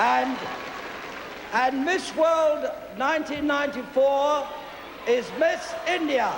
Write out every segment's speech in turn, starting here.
And, and Miss World 1994 is Miss India.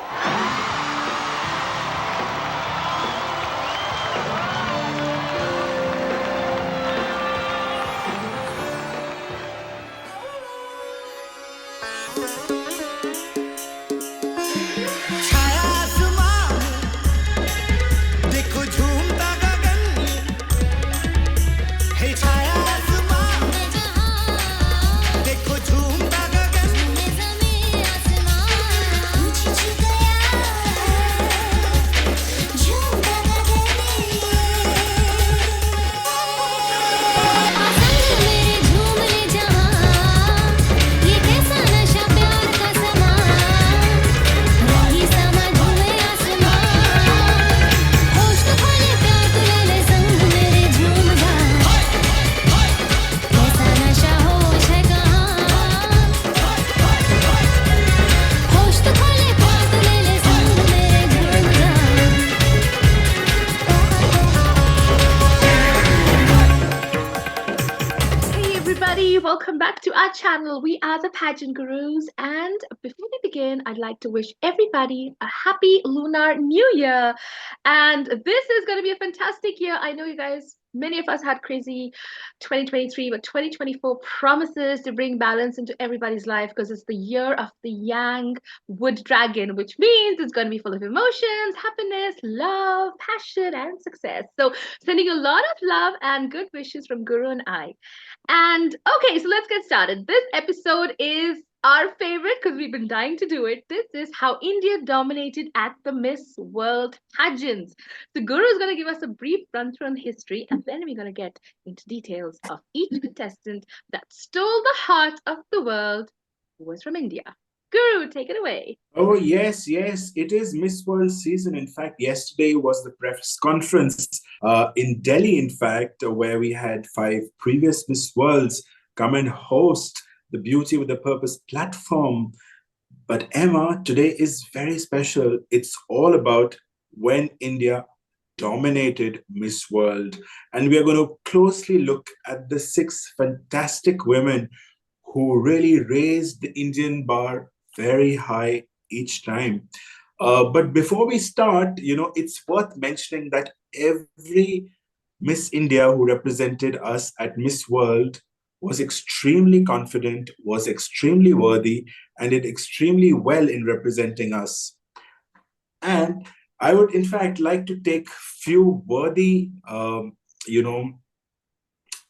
Welcome back to our channel. We are the Pageant Gurus, and before we begin, I'd like to wish everybody a happy Lunar New Year. And this is going to be a fantastic year. I know you guys, many of us had crazy 2023, but 2024 promises to bring balance into everybody's life because it's the year of the Yang Wood Dragon, which means it's going to be full of emotions, happiness, love, passion, and success. So sending a lot of love and good wishes from Guru and I. And okay, so let's get started. This episode is our favorite because we've been dying to do it. This is how India dominated at the Miss World pageants. The Guru is going to give us a brief run through on history, and then we're going to get into details of each contestant that stole the heart of the world, who was from India. Guru, take it away. Oh, yes, it is Miss World season. In fact, yesterday was the press conference in Delhi, in fact, where we had 5 previous Miss Worlds come and host the Beauty with a Purpose platform. But Emma, today is very special. It's all about when India dominated Miss World. And we are going to closely look at the 6 fantastic women who really raised the Indian bar very high each time. But before we start, it's worth mentioning that every Miss India who represented us at Miss World was extremely confident, was extremely worthy, and did extremely well in representing us. And I would, in fact, like to take few worthy,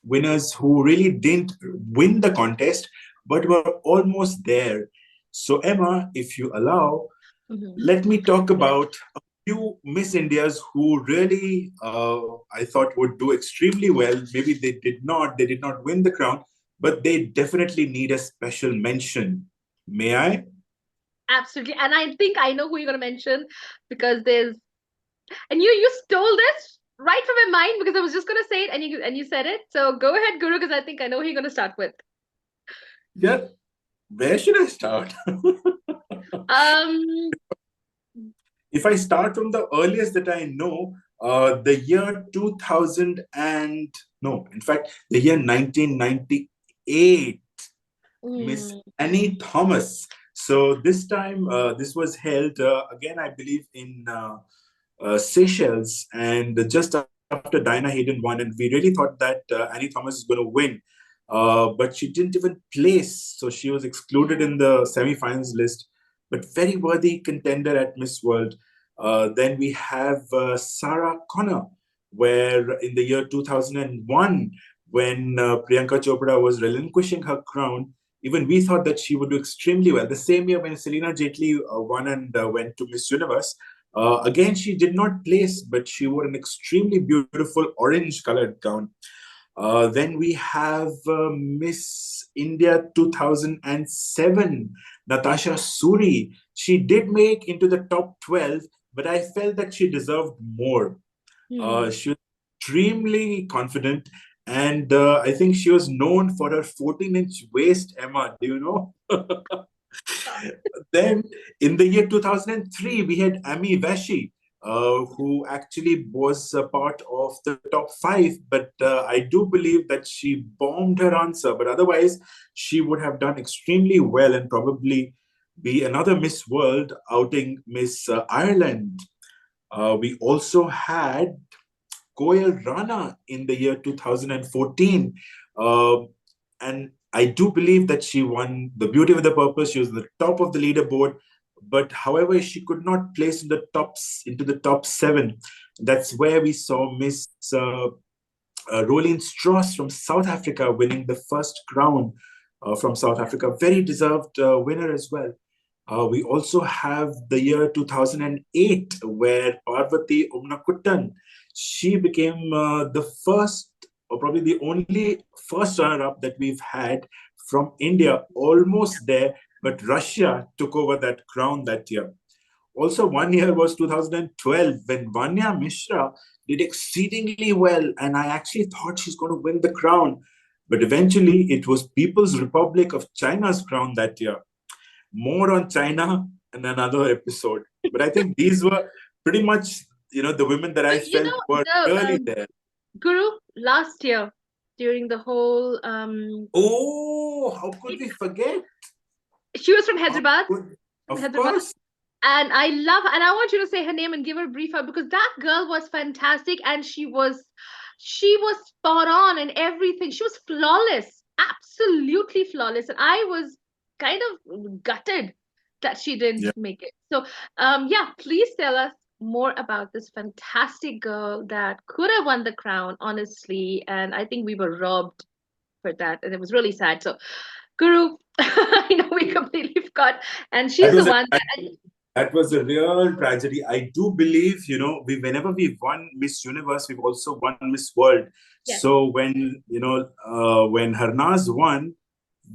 winners who really didn't win the contest, but were almost there. So, Emma, if you allow, let me talk about a few Miss Indias who really, I thought would do extremely well. Maybe they did not win the crown, but they definitely need a special mention. May I? Absolutely. And I think I know who you're going to mention because and you stole this right from my mind because I was just going to say it and you said it. So go ahead, Guru, because I think I know who you're going to start with. Yeah. Where should I start? If I start from the earliest that I know, the year 1998, Miss Annie Thomas. So this time, this was held again, I believe, in Seychelles, and just after Diana Hayden won, and we really thought that Annie Thomas is going to win. But she didn't even place, so she was excluded in the semi-finals list, but very worthy contender at Miss World. Then we have Sarah Connor, where in the year 2001, when Priyanka Chopra was relinquishing her crown, even we thought that she would do extremely well. The same year when Selena Jaitley won and went to Miss Universe, again, she did not place, but she wore an extremely beautiful orange-colored gown. Then we have Miss India 2007, Natasha Suri. She did make into the top 12, but I felt that she deserved more. She was extremely confident, and I think she was known for her 14-inch waist, Emma. Do you know? Then in the year 2003, we had Ami Vashi. who actually was a part of the top five. But I do believe that she bombed her answer. But otherwise, she would have done extremely well and probably be another Miss World outing Miss Ireland. We also had Koel Rana in the year 2014. Uh, and I do believe that she won the Beauty with a Purpose. She was the top of the leaderboard. But however, she could not place into the top seven. That's where we saw Miss Rolene Strauss from South Africa winning the first crown from South Africa. Very deserved winner as well. We also have the year 2008, where Parvati Umnakuttan, she became the first, or probably the only first runner-up that we've had from India, almost there, but Russia took over that crown that year. Also, one year was 2012 when Vanya Mishra did exceedingly well, and I actually thought she's going to win the crown. But eventually, it was People's Republic of China's crown that year. More on China in another episode. But I think these were pretty much, the women that I felt were really there. Guru, last year, during the whole... Oh, how could we forget? She was from Hyderabad. Of course. And I want you to say her name and give her a brief up, because that girl was fantastic, and she was spot on in everything. She was flawless, absolutely flawless. And I was kind of gutted that she didn't make it. So, please tell us more about this fantastic girl that could have won the crown, honestly. And I think we were robbed for that, and it was really sad. So, Guru, I know we completely forgot, and she's the one that was a real tragedy. I do believe, whenever we won Miss Universe, we've also won Miss World. Yes. So when Harnaz won,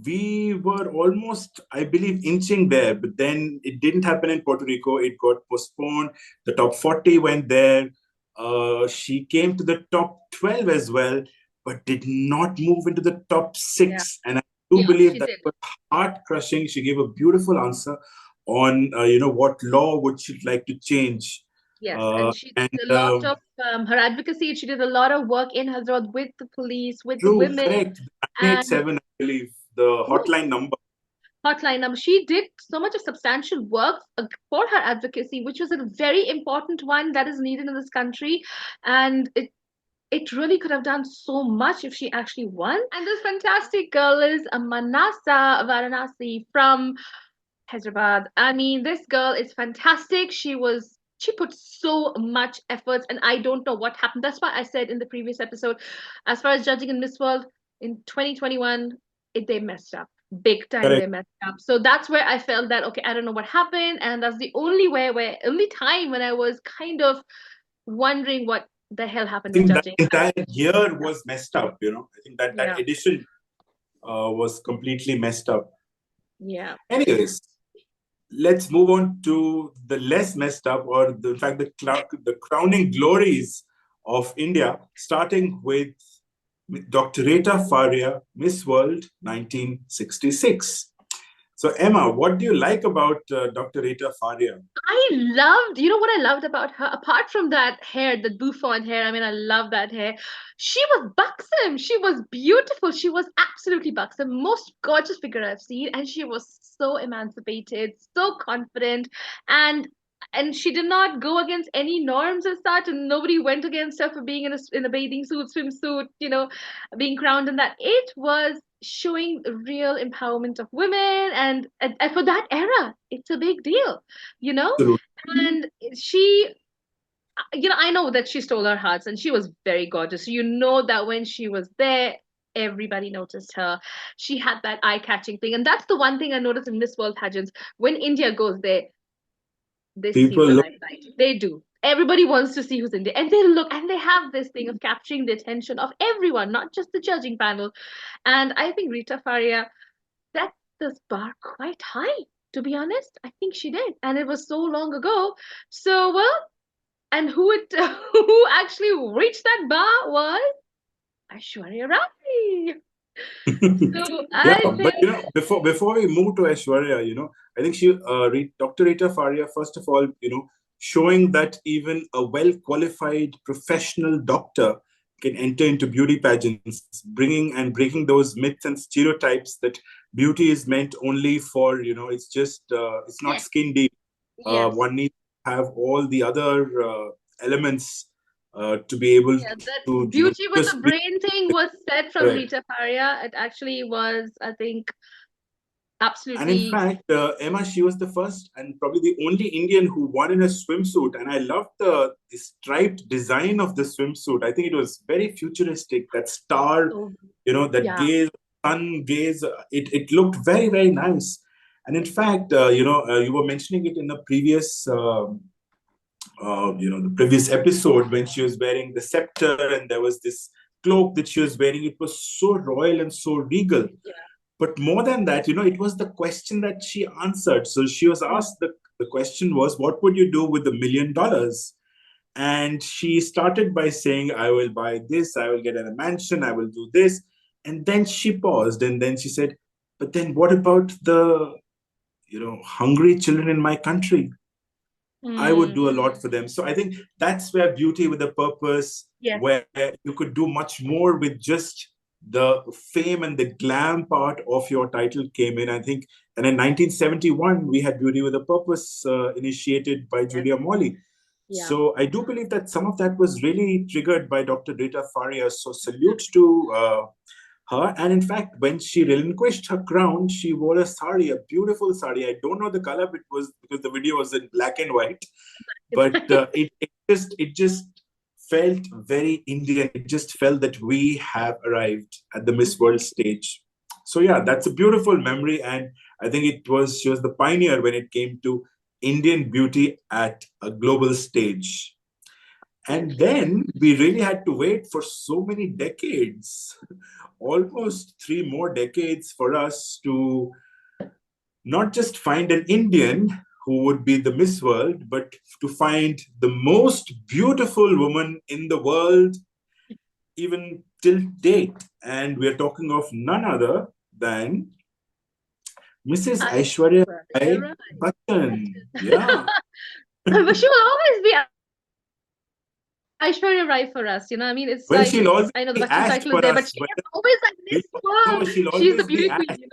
we were almost, I believe, inching there. But then it didn't happen in Puerto Rico. It got postponed. The top 40 went there. She came to the top 12 as well, but did not move into the top 6. Yeah. And I do believe that was heart-crushing. She gave a beautiful answer on what law would she like to change. Yes, and she did a lot of her advocacy. She did a lot of work in Hyderabad with the police, with the women. Correct. 987, I believe, the hotline number. She did so much of substantial work for her advocacy, which was a very important one that is needed in this country. And it really could have done so much if she actually won. And this fantastic girl is Manasa Varanasi from Hyderabad. I mean, this girl is fantastic. She put so much effort, and I don't know what happened. That's why I said in the previous episode, as far as judging in Miss World in 2021, they messed up big time. Correct. They messed up. So that's where I felt that, okay, I don't know what happened, and that's the only time when I was kind of wondering what the hell happened with judging. That entire year was messed up. I think that edition was completely messed up. Yeah. Anyways, let's move on to the less messed up, or the crowning glories of India, starting with Dr. Rita Faria, Miss World 1966. So, Emma, what do you like about Dr. Rita Faria? What I loved about her, apart from that hair, the bouffant hair, I mean, I love that hair. She was buxom. She was beautiful. She was absolutely buxom. Most gorgeous figure I've seen. And she was so emancipated, so confident. And she did not go against any norms as such, and nobody went against her for being in a bathing suit, swimsuit, being crowned in that. It was showing real empowerment of women, and for that era, it's a big deal, True. And she, I know that she stole our hearts, and she was very gorgeous. That when she was there, everybody noticed her. She had that eye-catching thing, and that's the one thing I noticed in Miss World pageants. When India goes there, they see the limelight. They do. Everybody wants to see who's in there, and they look, and they have this thing of capturing the attention of everyone, not just the judging panel. And I think Rita Faria set this bar quite high, to be honest. I think she did, and it was so long ago. So, well, and who actually reached that bar was Aishwarya Rai. Before we move to Aishwarya, I think Dr. Rita Faria, first of all, showing that even a well-qualified professional doctor can enter into beauty pageants, bringing and breaking those myths and stereotypes that beauty is meant only for, it's just, it's not Yes. skin deep. Yes. One needs to have all the other elements to be able Yeah, to, that beauty with just the be brain thing was said from correct. Rita Faria. It actually was, I think, And in absolutely. fact, Emma, she was the first and probably the only Indian who won in a swimsuit. And I loved the striped design of the swimsuit. I think it was very futuristic. That star, So, that yeah. gaze, sun gaze, it looked very, very nice. And in fact, you were mentioning it in a previous, the previous episode when she was wearing the scepter and there was this cloak that she was wearing. It was so royal and so regal. Yeah. But more than that, it was the question that she answered. So she was asked, the question was, what would you do with $1 million? And she started by saying, I will buy this, I will get a mansion, I will do this. And then she paused and then she said, but then what about the, hungry children in my country? I would do a lot for them. So I think that's where beauty with a purpose, Yes. where you could do much more with just the fame and the glam part of your title came in. I think, and in 1971, we had Beauty with a Purpose initiated by Yes. Julia Morley. Yeah. So I do believe that some of that was really triggered by Dr. Rita Faria. So salute to her. And in fact, when she relinquished her crown, she wore a sari, a beautiful sari. I don't know the color, but it was because the video was in black and white. But it just felt very Indian. It just felt that we have arrived at the Miss World stage. So yeah, that's a beautiful memory, and I think she was the pioneer when it came to Indian beauty at a global stage. And then we really had to wait for so many decades, almost 3 more decades, for us to not just find an Indian who would be the Miss World, but to find the most beautiful woman in the world, even till date. And we're talking of none other than Mrs. Aishwarya Rai Bachchan. Yeah. But she will always be Aishwarya Rai for us. I mean, it's Well, like, she'll always I know the be Bachchan asked title is for there, but us, she but is always like Miss no, World. she'll She's the always be beauty queen, asked.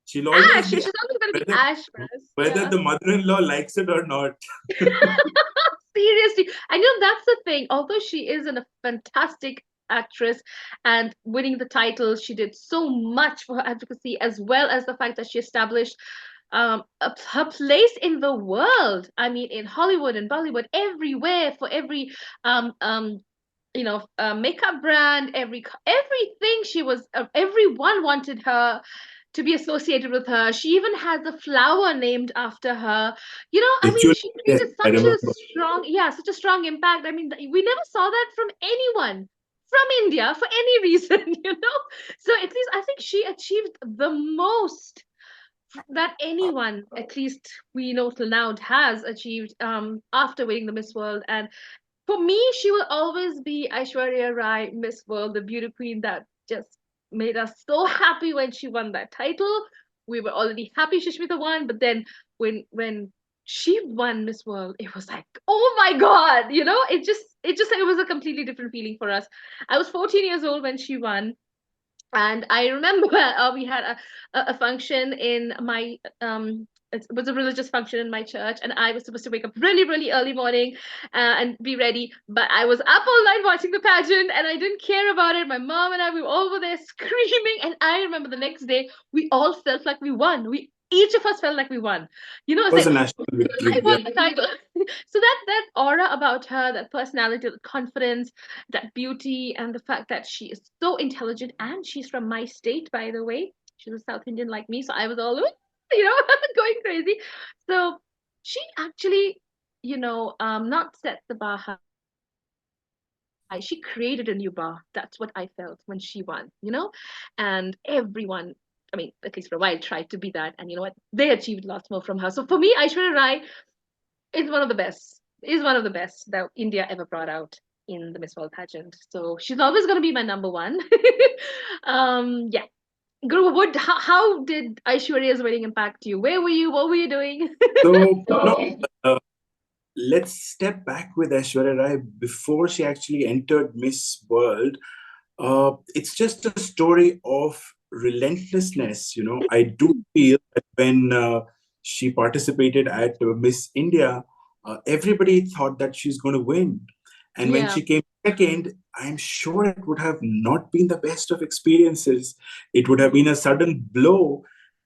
She'll always be She's always going to be whether, Ash for us. whether Yeah. the mother-in-law likes it or not. Seriously. That's the thing. Although she is a fantastic actress and winning the title, she did so much for her advocacy, as well as the fact that she established her place in the world. I mean, in Hollywood and Bollywood, everywhere, for every makeup brand, everything. Everyone wanted her to be associated with her. She even has a flower named after her. I mean, Literally, she yes, created I such a remember. such a strong impact. I mean, we never saw that from anyone from India for any reason. So at least I think she achieved the most that anyone, at least we know till now, has achieved after winning the Miss World. And for me, she will always be Aishwarya Rai, Miss World, the beauty queen that just made us so happy when she won that title. We were already happy Shishmita won, but then when she won Miss World, it was like, oh my God, it was a completely different feeling for us. I was 14 years old when she won, and I remember we had a function in my it was a religious function in my church, and I was supposed to wake up really, really early morning and be ready. But I was up all night watching the pageant, and I didn't care about it. My mom and I, we were all over there screaming. And I remember the next day, we all felt like we won. Each of us felt like we won. It It's was like, a national I victory. Yeah. won the title. So that aura about her, that personality, that confidence, that beauty, and the fact that she is so intelligent, and she's from my state, by the way. She's a South Indian like me, so I was all going crazy. So she actually, not set the bar high. She created a new bar. That's what I felt when she won. And everyone, I mean, at least for a while, tried to be that. And you know what? They achieved lots more from her. So for me, Aishwarya Rai is one of the best. Is one of the best that India ever brought out in the Miss World pageant. So she's always going to be my number one. Yeah. Guru, how did Aishwarya's wedding impact you? Where were you? What were you doing? So, no, let's step back with Aishwarya Rai before she actually entered Miss World. It's just a story of relentlessness. I do feel that when she participated at Miss India, everybody thought that she's going to win. And when Yeah. she came second, I'm sure it would have not been the best of experiences. It would have been a sudden blow.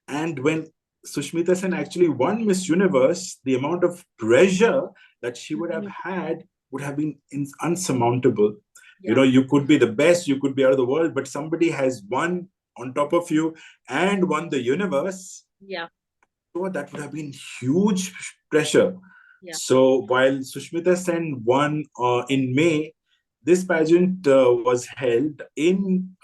And when Sushmita Sen actually won Miss Universe, the amount of pressure that she would have had would have been unsurmountable. Yeah. You could be the best, you could be out of the world, but somebody has won on top of you and won the universe. Yeah. So that would have been huge pressure. Yeah. So while Sushmita Sen won in May, this pageant was held in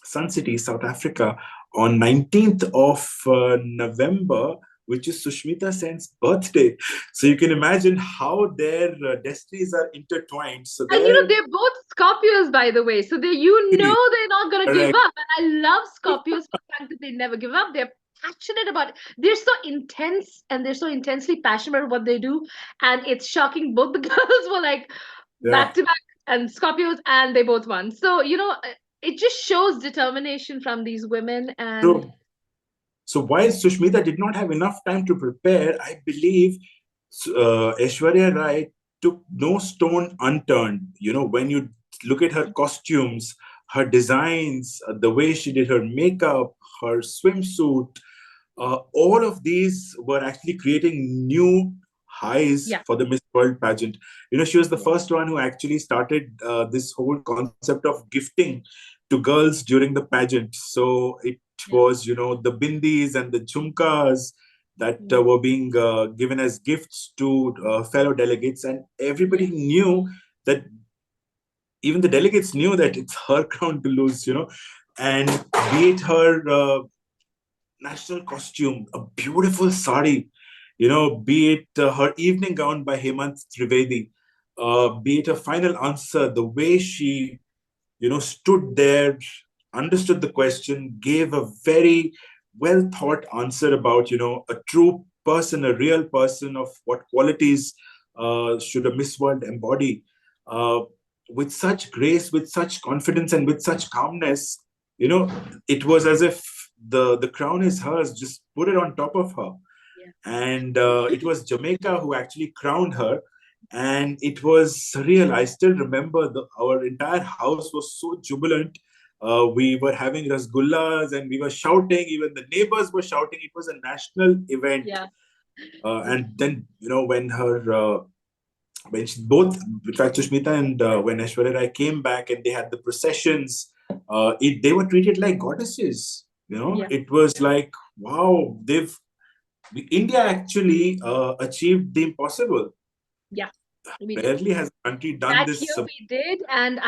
Sun City, South Africa, on 19th of November, which is Sushmita Sen's birthday. So you can imagine how their destinies are intertwined. So And they're both Scorpios, by the way. So they're not going to give correct. up. And I love Scorpios for the fact that they never give up. They're passionate about it. They're so intense and they're so intensely passionate about what they do. And it's shocking. Both the girls were like back Yeah. to back and Scorpios, and they both won. So, it just shows determination from these women. And So while Sushmita did not have enough time to prepare, I believe Aishwarya Rai took no stone unturned. When you look at her costumes, her designs, the way she did her makeup, her swimsuit, all of these were actually creating new highs for the Miss World pageant. She was the first one who actually started this whole concept of gifting to girls during the pageant. So it was, the bindis and the jhumkas that were being given as gifts to fellow delegates. And everybody knew that, even the delegates knew that it's her crown to lose, and be it her national costume, a beautiful sari, be it her evening gown by Hemant Trivedi, be it her final answer, the way she, stood there, understood the question, gave a very well thought answer about, a true person, a real person, of what qualities should a Miss World embody. With such grace, with such confidence, and with such calmness, it was as if the crown is hers. Just put it on top of her. And it was Jamaica who actually crowned her, and it was surreal. I still remember our entire house was so jubilant. We were having rasgullas and we were shouting. Even the neighbors were shouting. It was a national event. And then, when she both, in fact, Sushmita and when Aishwarya Rai came back and they had the processions, they were treated like goddesses. It was like, wow, India actually achieved the impossible. Yeah. Rarely has a country done this. Here we did, and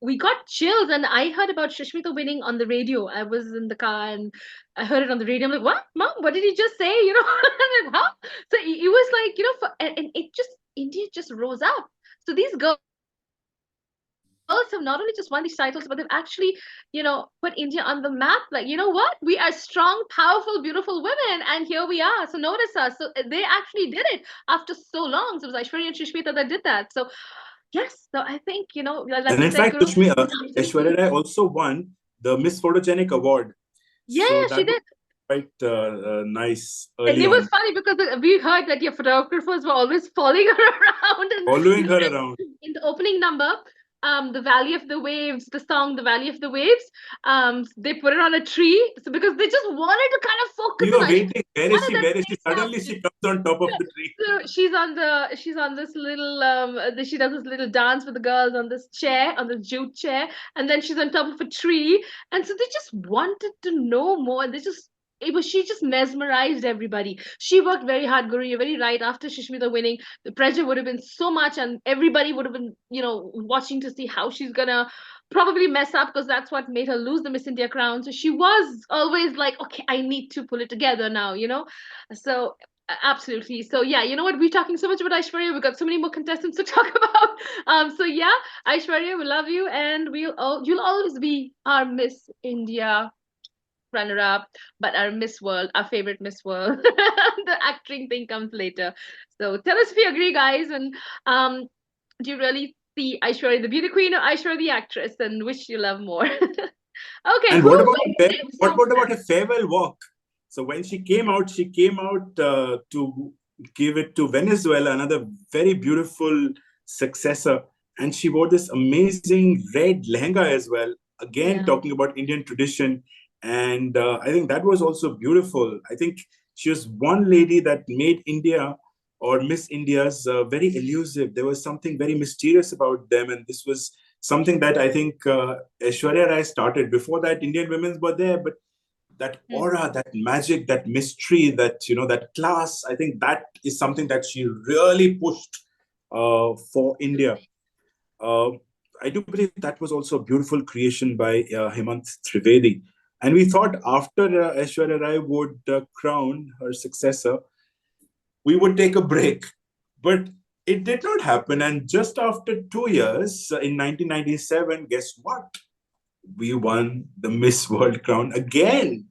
we got chills, and I heard about Sushmita winning on the radio. I was in the car and I heard it on the radio. I'm like, what, Mom? What did he just say? I'm like, huh? So it was like, and it just, India just rose up. So these girls have not only just won these titles, but they've actually, put India on the map. Like, you know what? We are strong, powerful, beautiful women, and here we are. So notice us. So they actually did it after so long. So it was Aishwarya and Shushmita that did that. So yes, so I think, like and you in said, fact, Aishwarya Rai also won the Miss Photogenic Award. Yeah, so she did. Quite nice. And it was funny because we heard that your photographers were always following her around and following her around. In the opening number, the Valley of the Waves, the song The Valley of the Waves, they put it on a tree. So because they just wanted to kind of focus we were on waiting. Where is she? Where is she? Suddenly she comes on top of the tree. So she's on this little she does this little dance with the girls on this chair, on this jute chair, and then she's on top of a tree. And so they just wanted to know more. And she just mesmerized everybody. She worked very hard, Guru. You're very right. After Shishmita winning, the pressure would have been so much, and everybody would have been, watching to see how she's gonna probably mess up, because that's what made her lose the Miss India crown. So she was always like, okay, I need to pull it together now, So absolutely. So yeah, you know what? We're talking so much about Aishwarya. We've got so many more contestants to talk about. So yeah, Aishwarya, we love you, and you'll always be our Miss India runner-up, but our Miss World, our favorite Miss World, the acting thing comes later. So tell us if you agree, guys, and do you really see Aishwarya the beauty queen or Aishwarya the actress, and which you love more? Okay, And who what about wins this what about contest? a farewell walk? So when she came out to give it to Venezuela, another very beautiful successor, and she wore this amazing red lehenga as well. Again, Yeah. talking about Indian tradition, and I think that was also beautiful. I think she was one lady that made India or Miss India's very elusive. There was something very mysterious about them, and this was something that I think Aishwarya Rai started. Before that, Indian women were there, but that Mm. aura, that magic, that mystery, that that class, I think that is something that she really pushed for India. Uh, I do believe that was also a beautiful creation by Hemant Trivedi. And we thought after Aishwarya Rai would crown her successor, we would take a break. But it did not happen. And just after 2 years, in 1997, guess what? We won the Miss World crown again.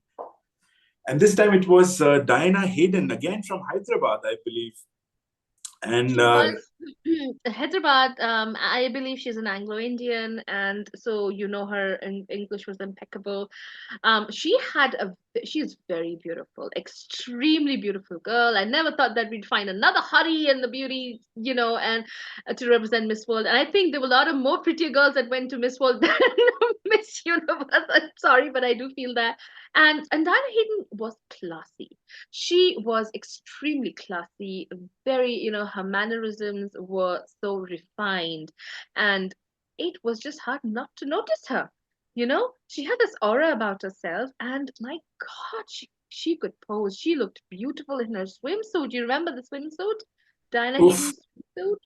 And this time it was Diana Hayden, again from Hyderabad, I believe. And She was Hyderabad. I believe she's an Anglo-Indian, and so her English was impeccable. She had she's very beautiful, extremely beautiful girl. I never thought that we'd find another hottie in the beauty, and to represent Miss World. And I think there were a lot of more prettier girls that went to Miss World than Miss Universe. I'm sorry, but I do feel that. And Diana Hayden was classy. She was extremely classy, very, her mannerisms were so refined, and it was just hard not to notice her. She had this aura about herself, and my God, she could pose. She looked beautiful in her swimsuit. You remember the swimsuit? Diana oof, Hayden's swimsuit?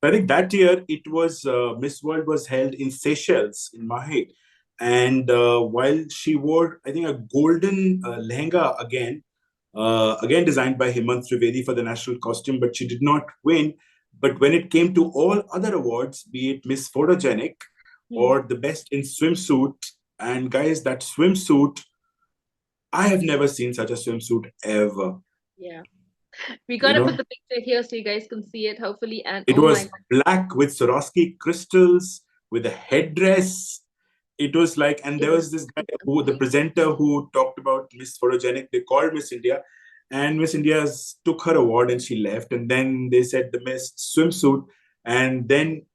I think that year it was Miss World was held in Seychelles in Mahe. And while she wore, I think, a golden lehenga again designed by Hemant Trivedi for the national costume, but she did not win. But when it came to all other awards, be it Miss Photogenic Hmm. or the best in swimsuit, and guys, that swimsuit, I have never seen such a swimsuit ever. Yeah. We You gotta put know, the picture here so you guys can see it, hopefully. And it oh my was God. black with Swarovski crystals, with a headdress. It was like, and there It was was this guy just who, the amazing. presenter who talked about Miss Photogenic, they called Miss India, and Miss India took her award and she left. And then they said the Miss swimsuit, and then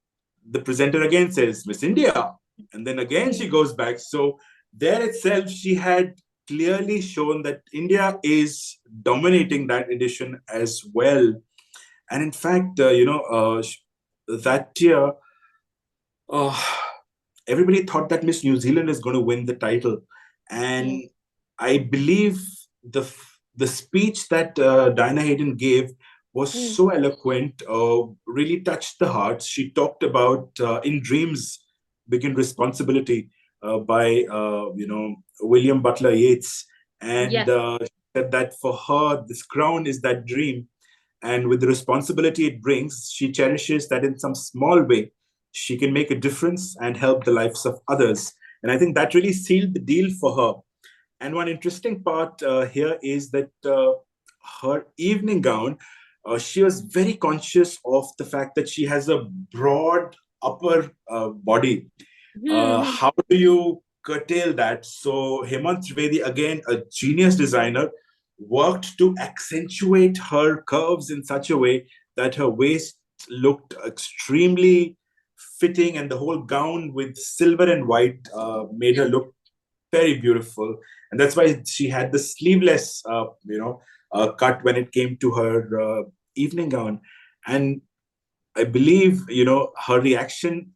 the presenter again says Miss India, and then again Hmm. she goes back. So there itself, she had clearly shown that India is dominating that edition as well. And in fact, that year, uh, everybody thought that Miss New Zealand is going to win the title, Hmm. and I believe the speech that Diana Hayden gave was Hmm. so eloquent, really touched the hearts. She talked about "In Dreams Begin Responsibility" by William Butler Yeats, and Yes. she said that for her, this crown is that dream, and with the responsibility it brings, she cherishes that in some small way she can make a difference and help the lives of others. And I think that really sealed the deal for her. And one interesting part here is that her evening gown, she was very conscious of the fact that she has a broad upper body. Hmm. How do you curtail that? So Hemant Trivedi, again a genius designer, worked to accentuate her curves in such a way that her waist looked extremely fitting, and the whole gown with silver and white made her look very beautiful. And that's why she had the sleeveless cut when it came to her evening gown. And I believe, her reaction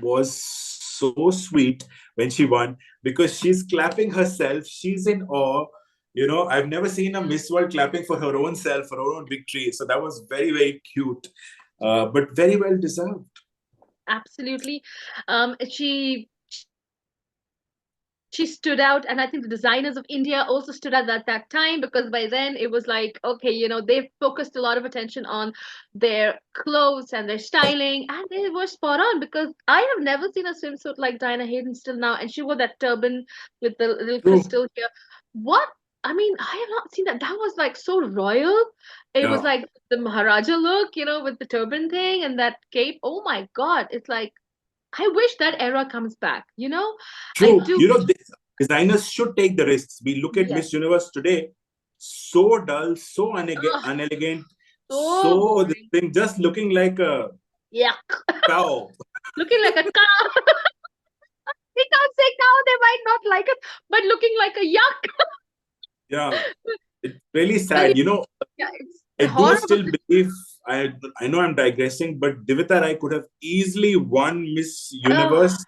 was so sweet when she won, because she's clapping herself. She's in awe. I've never seen a Miss World clapping for her own self, for her own victory. So that was very, very cute, but very well deserved. Absolutely. She she stood out, and I think the designers of India also stood out at that time, because by then it was like, okay, they focused a lot of attention on their clothes and their styling, and they were spot on, because I have never seen a swimsuit like Diana Hayden still now, and she wore that turban with the little True. crystal here. What? I mean, I have not seen that. That was like so royal. It was Yeah. like the Maharaja look, with the turban thing and that cape. Oh my God. It's like, I wish that era comes back, I True. do. Designers should take the risks. We look at Yes. Miss Universe today, so dull, so Ugh, unelegant, so so this boring. thing just looking like a Yuck. cow. Looking like a cow. We can't say cow, they might not like it, but looking like a yuck. Yeah, it's really Very, sad. yeah, it's I do horrible. still believe, I know I'm digressing, but Divita Rai could have easily won Miss Oh, Universe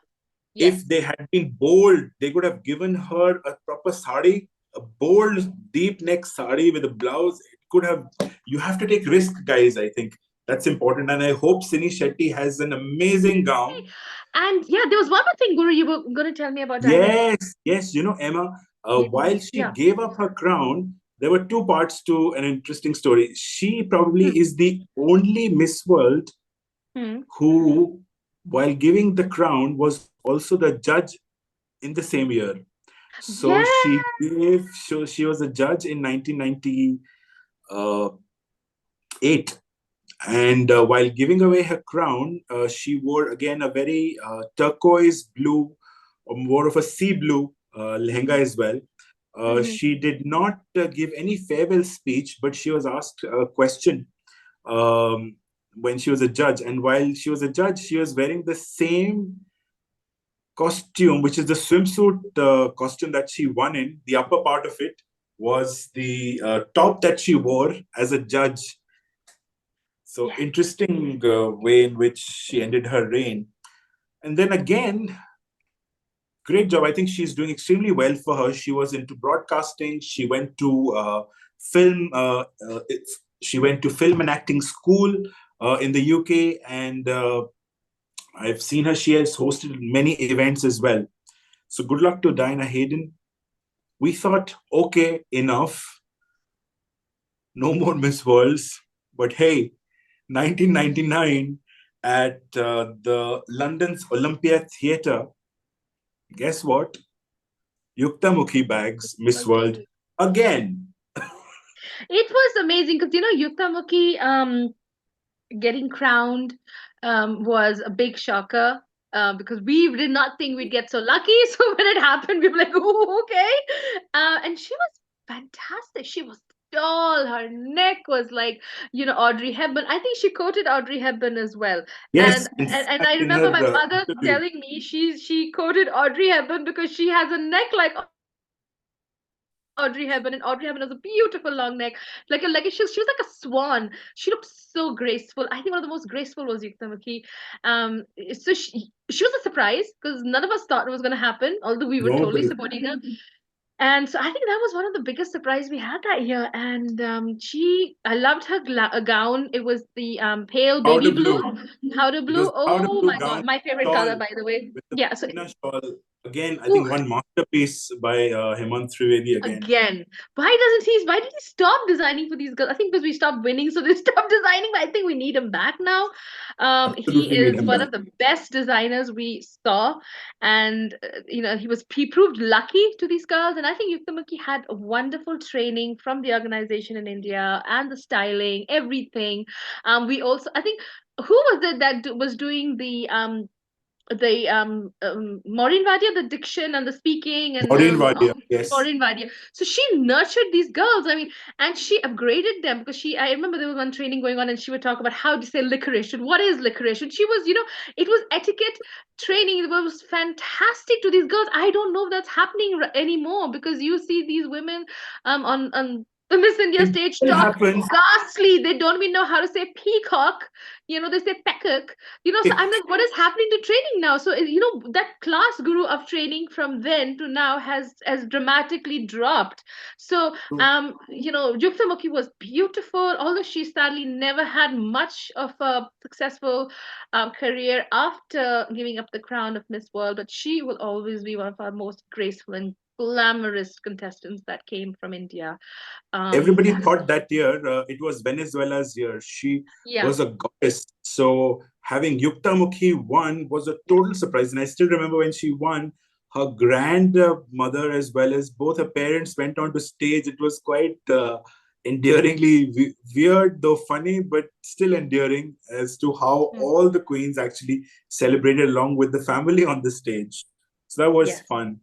yes. if they had been bold. They could have given her a proper sari, a bold, deep neck sari with a blouse. It could have. You have to take risk, guys. I think that's important, and I hope Sini Shetty has an amazing gown. And yeah, there was one more thing, Guru, you were going to tell me about Diana Hayden. Yes, yes. Emma, Hayden. while she Yeah. gave up her crown, there were two parts to an interesting story. She probably Hmm. is the only Miss World Hmm. who, while giving the crown, was also the judge in the same year. So Yeah. she was a judge in 1998, and while giving away her crown, she wore again a very turquoise blue, or more of a sea blue lehenga Hmm. as well. Hmm. She did not give any farewell speech, but she was asked a question when she was a judge. And while she was a judge, she was wearing the same costume, which is the swimsuit costume that she won in. The upper part of it was the top that she wore as a judge. So Yes. interesting way in which she ended her reign. And then again, great job. I think she's doing extremely well for her. She was into broadcasting. She went to film. She went to film and acting school in the UK, and I've seen her. She has hosted many events as well. So good luck to Diana Hayden. We thought, okay, enough, no more Miss Worlds. But hey, 1999 at the London's Olympia Theatre, guess what? Yuktamukhi bags Miss World Okay. again. It was amazing because Yuktamukhi getting crowned was a big shocker, because we did not think we'd get so lucky. So when it happened, we were like, "Oh, okay." And she was fantastic. She was tall. Her neck was like, Audrey Hepburn. I think she quoted Audrey Hepburn as well. Yes, And in and fact, I in remember her my mother interview. telling me she quoted Audrey Hepburn because she has a neck like Audrey Hepburn, and Audrey Hepburn has a beautiful long neck, she was like a swan. She looked so graceful. I think one of the most graceful was Yuktamukhi. So she was a surprise because none of us thought it was going to happen, although we were totally Nobody. supporting her. And so I think that was one of the biggest surprise we had that year. And I loved her gown. It was the pale baby Powder blue, blue. powder It blue. was powder Oh blue my gown God, my favorite shawl color, by the way. with the Yeah. So, Pashmina shawl. Again, I ooh, think one masterpiece by Hemant Trivedi again. again, why did he stop designing for these girls? I think because we stopped winning, so they stopped designing, but I think we need him back now. He Absolutely need is him one back. of the best designers we saw, and he proved lucky to these girls. And I think Yuktamukhi had a wonderful training from the organization in India, and the styling, everything. We also, I think, who was it that was doing the Maureen Vadia, the diction and the speaking, and Maureen Vadia, yes. Maureen Vadia. So she nurtured these girls. I mean, and she upgraded them, because I remember there was one training going on, and she would talk about how to say licorice and what is licorice. And she was, it was etiquette training. It was fantastic to these girls. I don't know if that's happening anymore, because you see these women on The Miss India It stage still talk, happens. ghastly. They don't even know how to say peacock. They say peacock. So I'm like, what is happening to training now? So, that class guru of training from then to now has dramatically dropped. So, Yuktamukhi was beautiful, although she sadly never had much of a successful career after giving up the crown of Miss World, but she will always be one of our most graceful and glamorous contestants that came from India. Everybody Yeah, thought that year it was Venezuela's year. She yeah, was a goddess. So having Yukta Mukhi won was a total surprise. And I still remember when she won, her grandmother as well as both her parents went onto stage. It was quite endearingly weird, though funny, but still endearing as to how mm, all the queens actually celebrated along with the family on the stage. So that was yes, fun.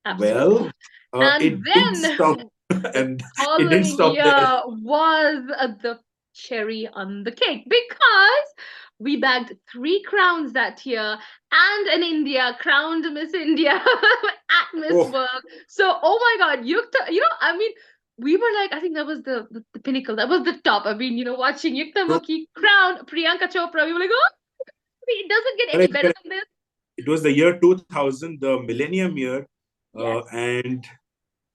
absolutely. Well, And it didn't stop, then the and it didn't following stop there. year was the cherry on the cake because we bagged 3 crowns that year, and an India crowned Miss India at Miss Oh, World. So, oh my God, Yukta, I mean, we were like, I think that was the pinnacle. That was the top. I mean, watching Yukta no, Mukhi crown Priyanka Chopra, we were like, oh, it doesn't get any correct, better correct. than this. It was the year 2000, the millennium year, Yes. and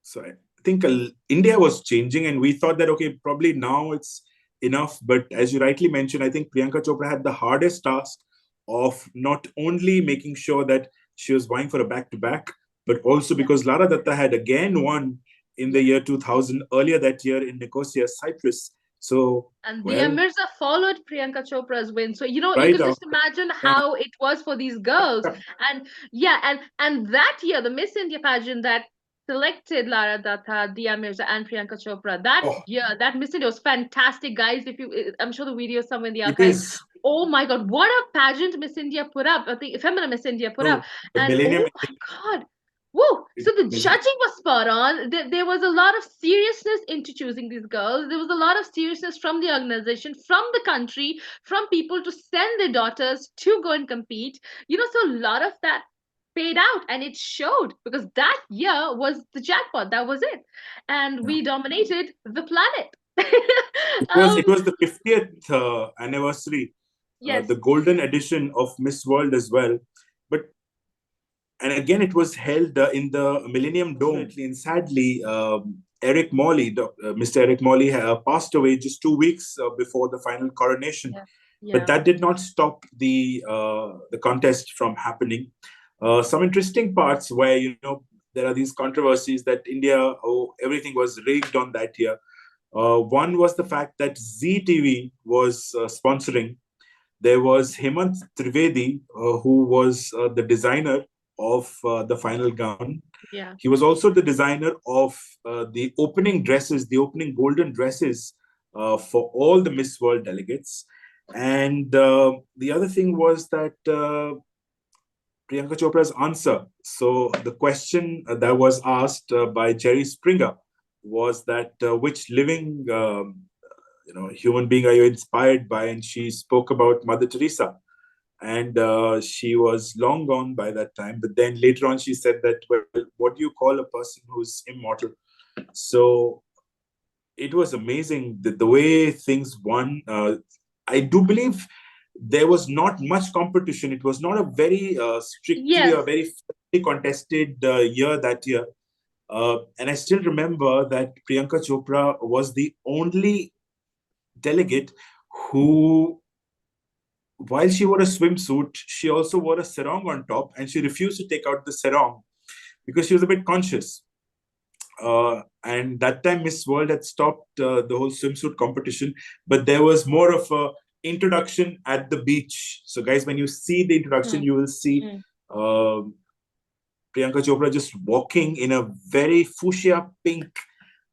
so I think India was changing, and we thought that okay, probably now it's enough. But as you rightly mentioned, I think Priyanka Chopra had the hardest task of not only making sure that she was vying for a back-to-back, but also Yeah. because Lara Datta had again won in the Yes. year 2000 earlier that year in Nicosia, Cyprus. So, And Dia well, Mirza followed Priyanka Chopra's win. So, you right could out. just imagine Yeah. how it was for these girls. And yeah, and that year, the Miss India pageant that selected Lara Datta, Dia Mirza, and Priyanka Chopra, that Oh, year, that Miss India was fantastic, guys. If you, I'm sure the video is somewhere in the it archives. is. Oh my God, what a pageant Miss India put up. I think feminine Miss India put up. No, the And millennium. oh my God. Whoa! So the judging was spot on. There was a lot of seriousness into choosing these girls. There was a lot of seriousness from the organization, from the country, from people to send their daughters to go and compete. So a lot of that paid out, and it showed because that year was the jackpot. That was it, and Yeah. we dominated the planet. It was the 50th anniversary, Yes, the golden edition of Miss World as well. But and again, it was held in the Millennium Dome. And sadly, Eric Morley, Mr. Eric Morley, passed away just 2 weeks before the final coronation. yeah, But yeah, that did not stop the contest from happening. Some interesting parts where there are these controversies that India, oh, everything was rigged on that year. One was the fact that ZTV was sponsoring. There was Hemant Trivedi, who was the designer of the final gown. yeah. He was also the designer of the opening dresses, the opening golden dresses for all the Miss World delegates. And the other thing was that Priyanka Chopra's answer. So the question that was asked by Jerry Springer was that which living human being are you inspired by? And she spoke about Mother Teresa, and she was long gone by that time. But then later on, she said that, well, what do you call a person who's immortal? So it was amazing the way things won. I do believe there was not much competition. It was not a very strictly Yes, a very contested year that year. And I still remember that Priyanka Chopra was the only delegate who, while she wore a swimsuit, she also wore a sarong on top, and she refused to take out the sarong because she was a bit conscious. And that time, Miss World had stopped the whole swimsuit competition, but there was more of a introduction at the beach. So, guys, when you see the introduction, mm, you will see mm, uh, Priyanka Chopra just walking in a very fuchsia pink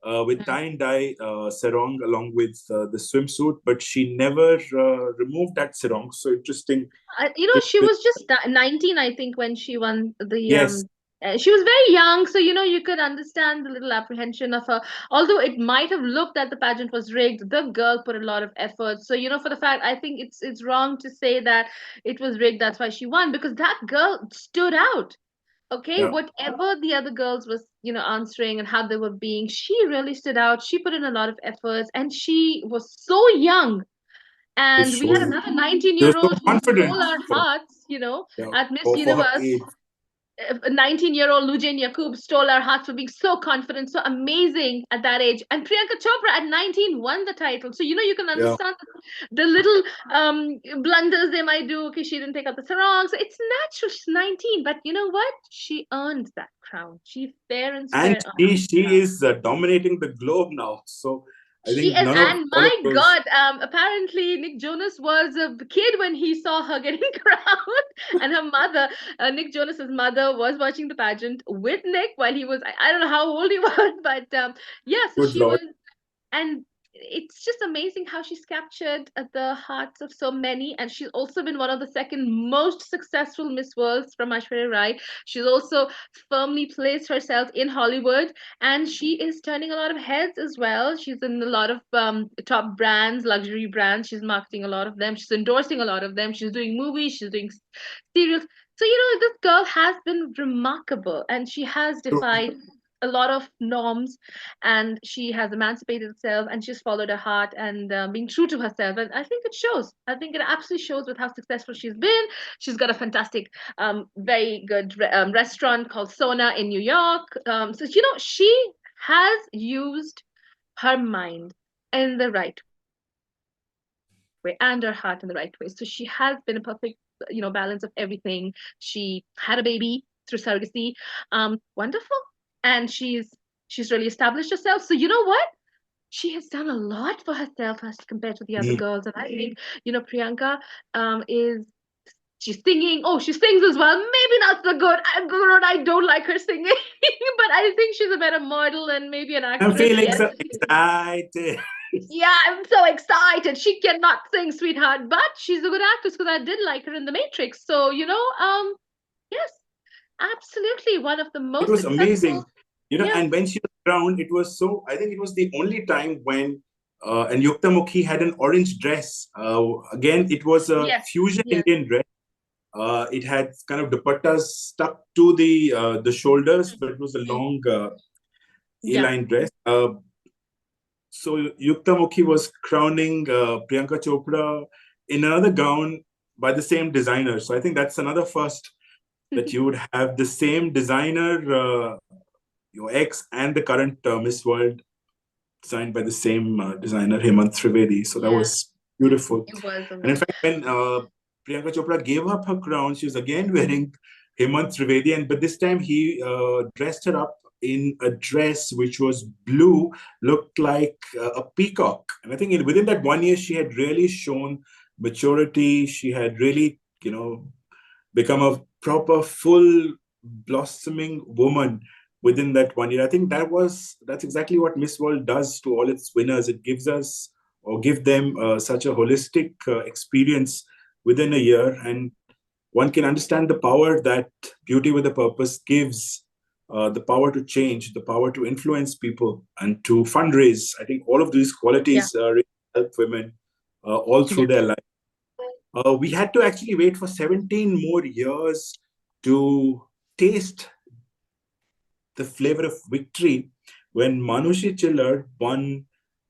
with mm. tie and dye sarong along with the swimsuit, but she never removed that sarong. So interesting. She was just 19, I think, when she won the Yes, she was very young, so you could understand the little apprehension of her. Although it might have looked that the pageant was rigged, the girl put a lot of effort. So, for the fact, I think it's wrong to say that it was rigged, that's why she won, because that girl stood out. Okay, Yeah. whatever the other girls was, answering and how they were being, she really stood out. She put in a lot of efforts, and she was so young. It And we had shows another they were 19-year-old so who confident stole our for, hearts, yeah, at Miss for her Universe. age. A 19-year-old Lujain Yakub stole our hearts for being so confident, so amazing at that age. And Priyanka Chopra at 19 won the title. So, you can Yeah. understand the little blunders they might do. Okay, she didn't take out the sarong. So it's natural. She's 19. But you know what? She earned that crown. She fair and And square earned she that crown. is dominating the globe now. So I She think is, none of and all of my those God, apparently Nick Jonas was a kid when he saw her getting crowned, and her mother, Nick Jonas's mother, was watching the pageant with Nick while he was, I don't know how old he was, but yeah, so good she lord. was, and it's just amazing how she's captured the hearts of so many, and she's also been one of the second most successful Miss Worlds from Aishwarya Rai. She's also firmly placed herself in Hollywood, and she is turning a lot of heads as well. She's in a lot of top brands, luxury brands. She's marketing a lot of them. She's endorsing a lot of them. She's doing movies. She's doing serials. So this girl has been remarkable, and she has True. defied a lot of norms, and she has emancipated herself, and she's followed her heart, and being true to herself, and I think it shows. I think it absolutely shows with how successful she's been. She's got a fantastic very good restaurant called Sona in New York. So she has used her mind in the right way and her heart in the right way. So she has been a perfect balance of everything. She had a baby through surrogacy. Wonderful. And she's really established herself. So you know what? She has done a lot for herself as compared to the other Mm. girls. And I think, Priyanka is she's singing. Oh, she sings as well. Maybe not so good. I don't like her singing, but I think she's a better model and maybe an I'm actress. feeling Yes. so excited. Yeah, I'm so excited. She cannot sing, sweetheart, but she's a good actress because I did like her in The Matrix. So, yes, absolutely one of the It most was amazing, successful. Yeah. and when she was crowned, it was so, I think it was the only time when, and Yukta Mukhi had an orange dress. Again, it was a Yes. fusion Yes. Indian dress. It had kind of dupattas stuck to the shoulders, but it was a Mhm. long Yeah. A-line dress. So Yukta Mukhi was crowning Priyanka Chopra in another gown by the same designer. So I think that's another first, that you would have the same designer, your ex and the current Miss World, designed by the same designer, Hemant Trivedi. So that Yeah, was beautiful. it was And in amazing. fact, when Priyanka Chopra gave up her crown, she was again wearing Hemant Trivedi, but this time he dressed her up in a dress which was blue, looked like a peacock. And I think within that 1 year, she had really shown maturity. She had really, become a proper, full, blossoming woman within that 1 year. I think that's exactly what Miss World does to all its winners. It gives us, or give them, such a holistic experience within a year, and one can understand the power that Beauty with a Purpose gives. The power to change, the power to influence people, and to fundraise. I think all of these Yeah. qualities really help women all Yeah. through their life. We had to actually wait for 17 more years to taste the flavor of victory when Manushi Chiller won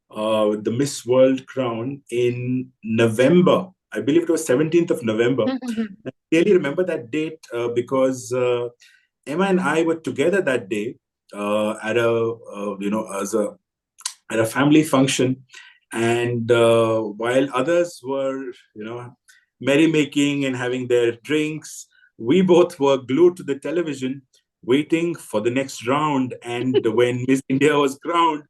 the Miss World crown in November. I believe it was 17th of November. I clearly remember that date because Emma and I were together that day at a family function, and while others were, merrymaking and having their drinks, we both were glued to the television, waiting for the next round. And when Miss India was crowned,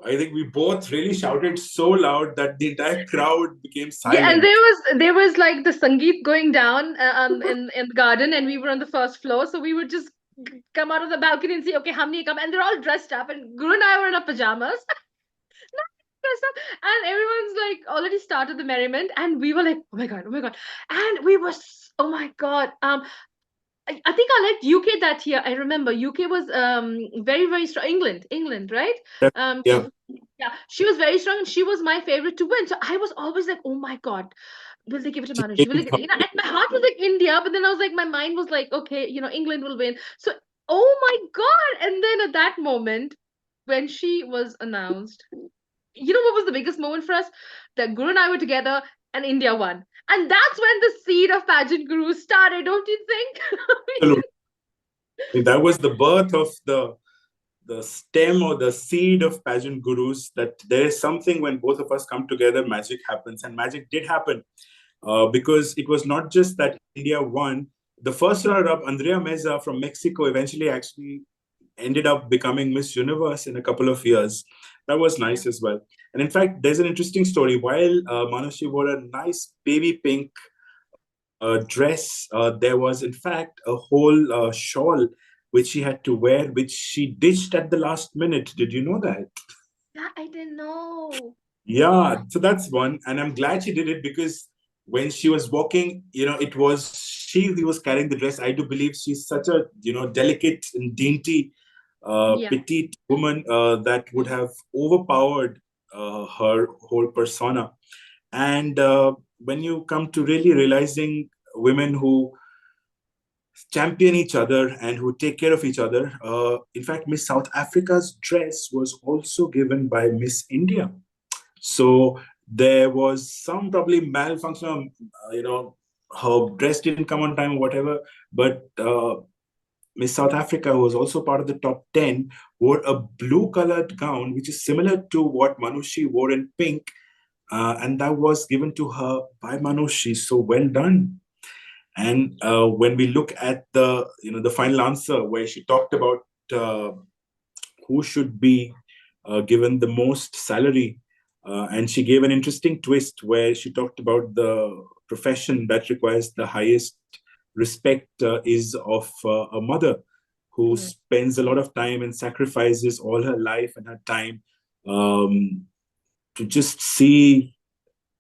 I think we both really shouted so loud that the entire crowd became Yeah, and silent. there was like the Sangeet going down in the garden, and we were on the first floor, so we would just come out of the balcony and say, "Okay, how many come?" And they're all dressed up, and Guru and I were in our pajamas, not dressed up, and everyone's like already started the merriment, and we were like, "Oh my god, oh my god," and we were, oh my god, I think I liked UK that year. I remember UK was very very strong. England, right? Yeah. Yeah, she was very strong, and she was my favorite to win. So I was always like, oh my god, will they give it to She's Manushi? Will taking they, her. and my heart was like India, but then I was like, my mind was like, okay, England will win. So, oh my God. And then at that moment, when she was announced, what was the biggest moment for us? That Guru and I were together and India won. And that's when the seed of pageant guru started, don't you think? Absolutely. That was the birth of the stem or the seed of pageant gurus, that there is something when both of us come together, magic happens. And magic did happen, because it was not just that India won. The first runner-up, Andrea Meza from Mexico, eventually actually ended up becoming Miss Universe in a couple of years. That was Yeah. nice as well. And in fact, there's an interesting story. While Manushi wore a nice baby pink dress, there was in fact a whole shawl which she had to wear, which she ditched at the last minute. Did you know that? Yeah, I didn't know. Yeah, so that's one. And I'm glad she did it, because when she was walking, it was she who was carrying the dress. I do believe she's such a, delicate and dainty, Yeah. petite woman, that would have overpowered her whole persona. And when you come to really realizing women who champion each other and who take care of each other, in fact, Miss South Africa's dress was also given by Miss India. So there was some probably malfunction, her dress didn't come on time or whatever. But Miss South Africa, who was also part of the top 10, wore a blue colored gown, which is similar to what Manushi wore in pink. And that was given to her by Manushi. So well done. And when we look at the final answer, where she talked about uh, who should be given the most salary. And she gave an interesting twist where she talked about the profession that requires the highest respect, is of a mother who Mm. spends a lot of time and sacrifices all her life and her time, um, to just see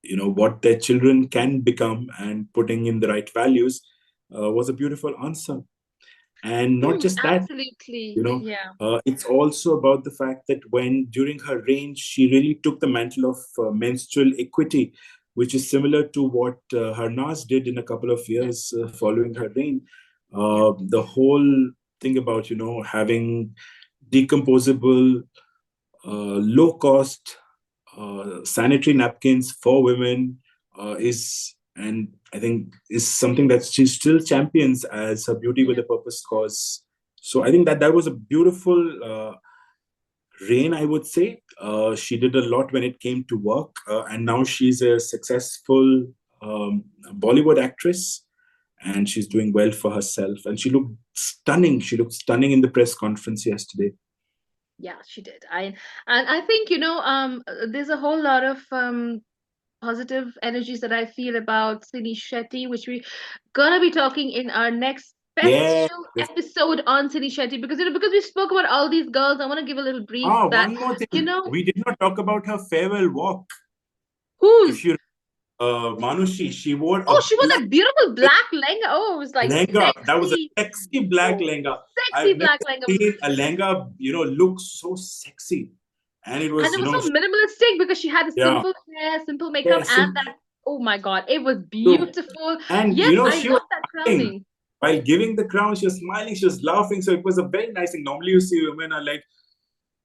what their children can become, and putting in the right values, was a beautiful answer. And not Mm, just that, absolutely. Yeah. it's also about the fact that when during her reign, she really took the mantle of menstrual equity, which is similar to what Harnaz did in a couple of Yeah. years following her reign. Yeah. The whole thing about having decomposable, low cost sanitary napkins for women, is, and I think is something that she still champions as her Beauty with Yeah. a Purpose cause. So I think that was a beautiful reign, I would say. She did a lot when it came to work, and now she's a successful Bollywood actress, and she's doing well for herself. And she looked stunning. She looked stunning in the press conference yesterday. Yeah, she did. I think, there's a whole lot of positive energies that I feel about Sini Shetty, which we gonna be talking in our next Yeah. special episode on Sini Shetty, because because we spoke about all these girls, I want to give a little brief that One more you thing. know We did not talk about her farewell walk. If who's you Manushi, she wore a oh, she wore black that beautiful black lehenga. Oh, it was like lehenga. That was a sexy. sexy black Oh, lehenga. sexy I've never black lehenga. seen a lehenga, look so sexy. And it And was, it was so minimalistic because she had a yeah, simple hair, simple yeah, makeup, and simple that, oh my God, it was look. beautiful. And, Yes, I she was love that smiling. crowning. While giving the crown, she was smiling, she was laughing. So it was a very nice thing. Normally, you see women are like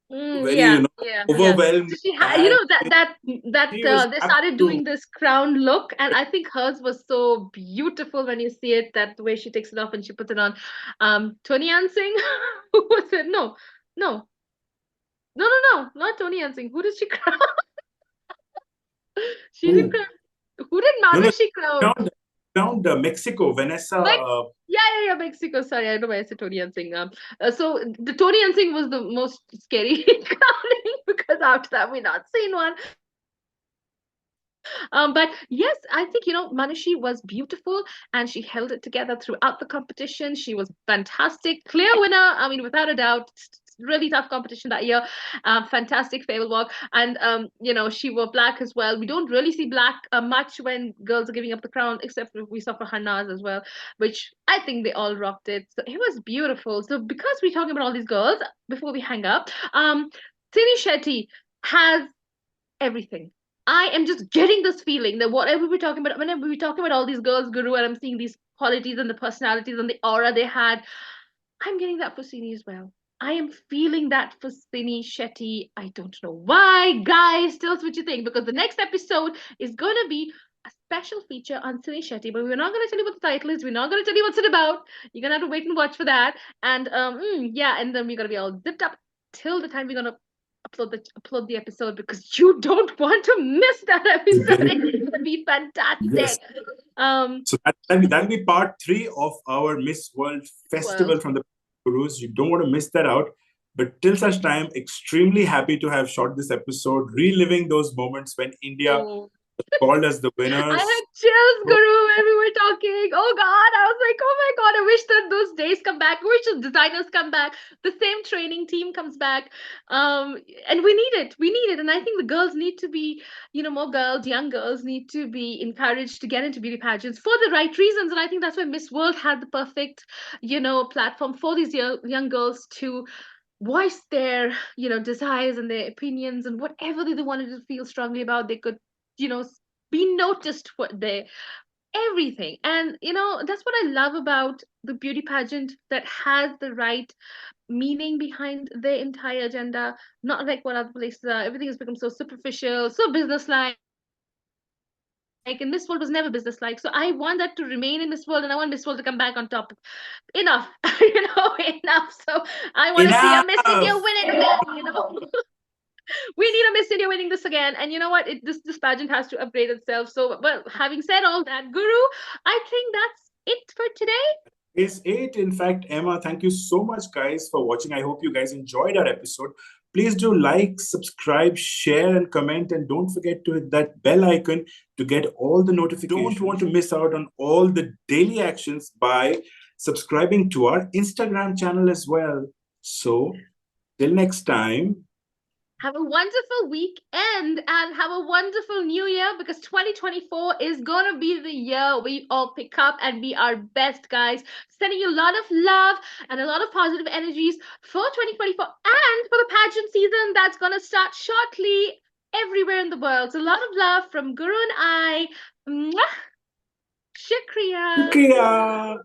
very, Yeah, yeah, yeah. overwhelmed, So she had, sad. that She was they started absolutely doing this crown look, and I think hers was so beautiful when you see it. That the way she takes it off and she puts it on. Tony Singh, who was it? No, no, no, not Tony Singh. Who did she crown? She didn't who? crown. Who did No, no, Manushi crown? around Mexico, Vanessa. Yeah, Mexico. Sorry, I don't know why I said Tony Singh. So the Tony Singh was the most scary crowning because after that we not seen one. But yes, I think Manushi was beautiful and she held it together throughout the competition. She was fantastic, clear winner. I mean, without a doubt. Really tough competition that year. Fantastic farewell walk, and she wore black as well. We don't really see black much when girls are giving up the crown, except we saw for Harnaz as well, which I think they all rocked it. So it was beautiful. So because we're talking about all these girls, before we hang up, Tini Shetty has everything. I am just getting this feeling that whatever we're talking about, whenever we're talking about all these girls, Guru, and I'm seeing these qualities and the personalities and the aura they had, I'm getting that for Sini as well. I am feeling that for Sini Shetty. I don't know why. Guys, tell us what you think, because the next episode is going to be a special feature on Sini Shetty, but we're not going to tell you what the title is. We're not going to tell you what's it about. You're going to have to wait and watch for that. And yeah, and then we're going to be all zipped up till the time we're going to upload the episode, because you don't want to miss that episode. It's going to be fantastic. Yes. So that'll be part 3 of our Miss World Festival from the Gurus. You don't want to miss that out. But till such time, extremely happy to have shot this episode, reliving those moments when India called us the winners. I had chills, Guru, when we were talking. Oh God, I was like, oh my God, I wish that those days come back. I wish the designers come back. The same training team comes back. And we need it. We need it. And I think the girls need to be, more girls, young girls need to be encouraged to get into beauty pageants for the right reasons. And I think that's why Miss World had the perfect, platform for these young girls to voice their desires and their opinions and whatever they wanted to feel strongly about. They could be noticed for their everything. And that's what I love about the beauty pageant, that has the right meaning behind their entire agenda, not like what other places are. Everything has become so superficial, so businesslike. And Miss World was never businesslike. So I want that to remain in Miss World, and I want Miss World to come back on top. Enough, enough. So I want to see a Miss India win it again, we need a Miss India winning this again. And you know what? This pageant has to upgrade itself. So, well, having said all that, Guru, I think that's it for today. Is it, in fact, Emma? Thank you so much, guys, for watching. I hope you guys enjoyed our episode. Please do like, subscribe, share, and comment. And don't forget to hit that bell icon to get all the notifications. Don't want to miss out on all the daily actions by subscribing to our Instagram channel as well. So, till next time. Have a wonderful weekend and have a wonderful new year, because 2024 is going to be the year we all pick up and be our best, guys. Sending you a lot of love and a lot of positive energies for 2024 and for the pageant season that's going to start shortly everywhere in the world. So a lot of love from Guru and I. Mwah! Shukriya. Shukriya.